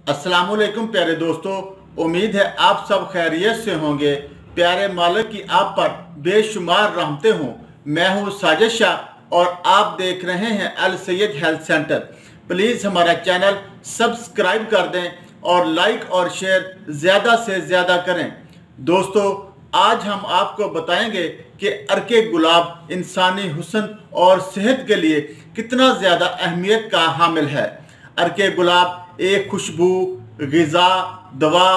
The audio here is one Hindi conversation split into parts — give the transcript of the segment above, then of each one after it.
अस्सलामुअलैकुम प्यारे दोस्तों, उम्मीद है आप सब खैरियत से होंगे। प्यारे मालिक की आप पर बेशुमार रहमतें हों। मैं हूं साजिद शाह और आप देख रहे हैं अल सैयद हेल्थ सेंटर। प्लीज़ हमारा चैनल सब्सक्राइब कर दें और लाइक और शेयर ज़्यादा से ज़्यादा करें। दोस्तों, आज हम आपको बताएंगे कि अर्के गुलाब इंसानी हुस्न और सेहत के लिए कितना ज़्यादा अहमियत का हामिल है। अर्के गुलाब एक खुशबू, ग़िज़ा, दवा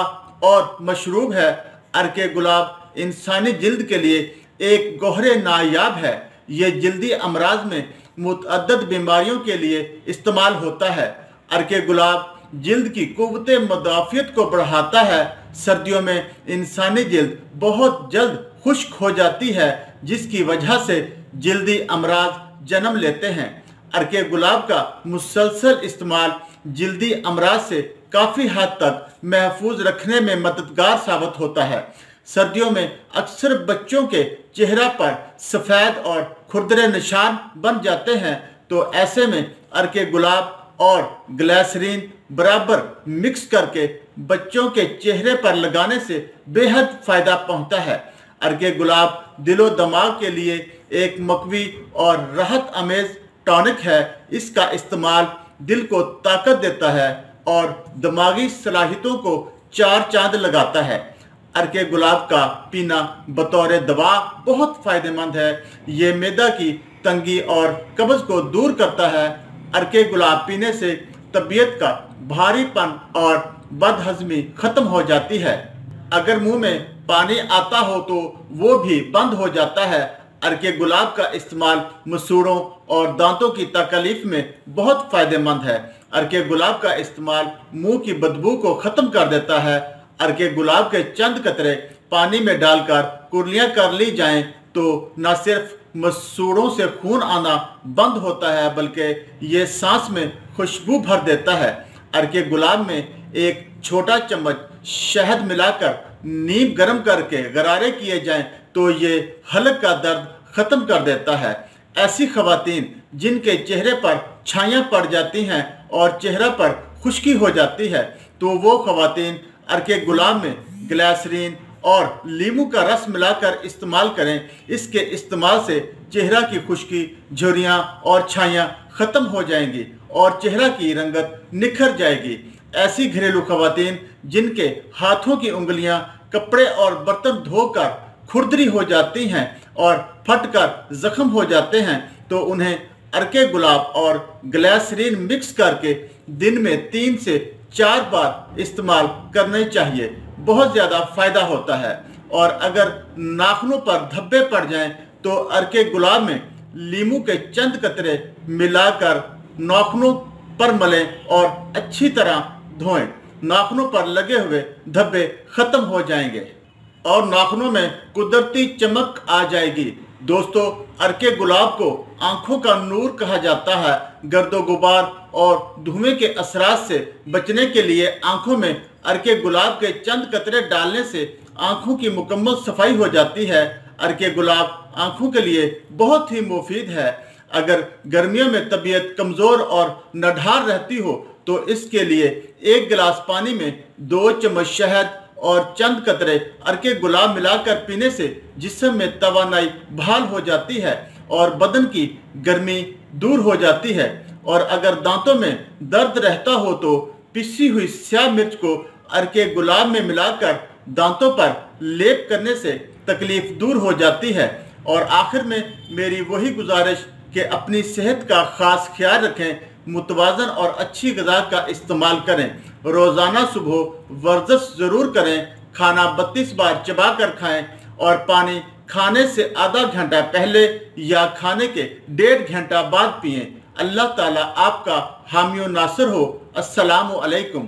और मशरूब है। अर्के गुलाब इंसानी जिल्द के लिए एक गौहरे नायाब है। ये जल्दी अमराज में मुतअद्दिद बीमारियों के लिए इस्तेमाल होता है। अर्के गुलाब जिल्द की कुव्वते मुदाफ़ियत को बढ़ाता है। सर्दियों में इंसानी जिल्द बहुत जल्द खुश्क हो जाती है, जिसकी वजह से जल्दी अमराज जन्म लेते हैं। अर्के गुलाब का मुसलसल इस्तेमाल जल्दी अमराज से काफ़ी हद तक महफूज रखने में मददगार साबित होता है। सर्दियों में अक्सर बच्चों के चेहरा पर सफ़ेद और खुरदरे निशान बन जाते हैं, तो ऐसे में अर्के गुलाब और ग्लिसरीन बराबर मिक्स करके बच्चों के चेहरे पर लगाने से बेहद फ़ायदा पहुंचता है। अर्के गुलाब दिलो दिमाग के लिए एक मकवी और राहत अमेज़ टॉनिक है। इसका इस्तेमाल दिल को ताकत देता है और दिमागी सलाहियतों को चार चांद लगाता है। अर्के गुलाब का पीना बतौर दवा बहुत फ़ायदेमंद है। ये मैदा की तंगी और कब्ज़ को दूर करता है। अर्के गुलाब पीने से तबीयत का भारीपन और बदहज़मी ख़त्म हो जाती है। अगर मुंह में पानी आता हो तो वो भी बंद हो जाता है। अर्के गुलाब का इस्तेमाल मसूड़ों और दांतों की तकलीफ में बहुत फ़ायदेमंद है। अर्के गुलाब का इस्तेमाल मुंह की बदबू को ख़त्म कर देता है। अर्के गुलाब के चंद कतरे पानी में डालकर कुर्लियाँ कर ली जाएं तो न सिर्फ मसूड़ों से खून आना बंद होता है, बल्कि ये सांस में खुशबू भर देता है। अर्के गुलाब में एक छोटा चम्मच शहद मिलाकर नीम गर्म करके गरारे किए जाएं तो ये हलक का दर्द ख़त्म कर देता है। ऐसी ख़वातीन जिनके चेहरे पर छाइयाँ पड़ जाती हैं और चेहरा पर खुश्की हो जाती है, तो वो ख़वातीन अर्के गुलाब में ग्लिसरीन और नींबू का रस मिलाकर इस्तेमाल करें। इसके इस्तेमाल से चेहरा की खुश्की, झुर्रियाँ और छाइयाँ ख़त्म हो जाएंगी और चेहरा की रंगत निखर जाएगी। ऐसी घरेलू ख़वातीन जिनके हाथों की उंगलियां कपड़े और बर्तन धोकर खुरदरी हो जाती हैं और फटकर ज़ख्म हो जाते हैं, तो उन्हें अर्के गुलाब और ग्लिसरीन मिक्स करके दिन में 3 से 4 बार इस्तेमाल करने चाहिए। बहुत ज़्यादा फ़ायदा होता है। और अगर नाखूनों पर धब्बे पड़ जाएं तो अर्के गुलाब में नींबू के चंद कतरे मिलाकर नाखूनों पर मलें और अच्छी तरह धोएं। नाखूनों पर लगे हुए धब्बे ख़त्म हो जाएंगे और नाखूनों में कुदरती चमक आ जाएगी। दोस्तों, अर्के गुलाब को आंखों का नूर कहा जाता है। गर्दो गुबार और धुएं के असरात से बचने के लिए आंखों में अर्के गुलाब के चंद कतरे डालने से आंखों की मुकम्मल सफाई हो जाती है। अर्के गुलाब आंखों के लिए बहुत ही मुफीद है। अगर गर्मियों में तबीयत कमज़ोर और नढार रहती हो तो इसके लिए 1 गिलास पानी में 2 चम्मच शहद और चंद कतरे अर्के गुलाब मिलाकर पीने से जिस्म में तवानाई बहाल हो जाती है और बदन की गर्मी दूर हो जाती है। और अगर दांतों में दर्द रहता हो तो पिसी हुई स्याह मिर्च को अर्के गुलाब में मिलाकर दांतों पर लेप करने से तकलीफ दूर हो जाती है। और आखिर में मेरी वही गुजारिश कि अपनी सेहत का ख़ास ख्याल रखें, मुतवाज़न और अच्छी ग़िज़ा का इस्तेमाल करें। रोज़ाना सुबह वर्जिश ज़रूर करें। खाना 32 बार चबा कर खाएँ और पानी खाने से आधा घंटा पहले या खाने के 1.5 घंटा बाद पिएँ। अल्लाह ताला आपका हामी व नासिर हो। अस्सलामु अलैकुम।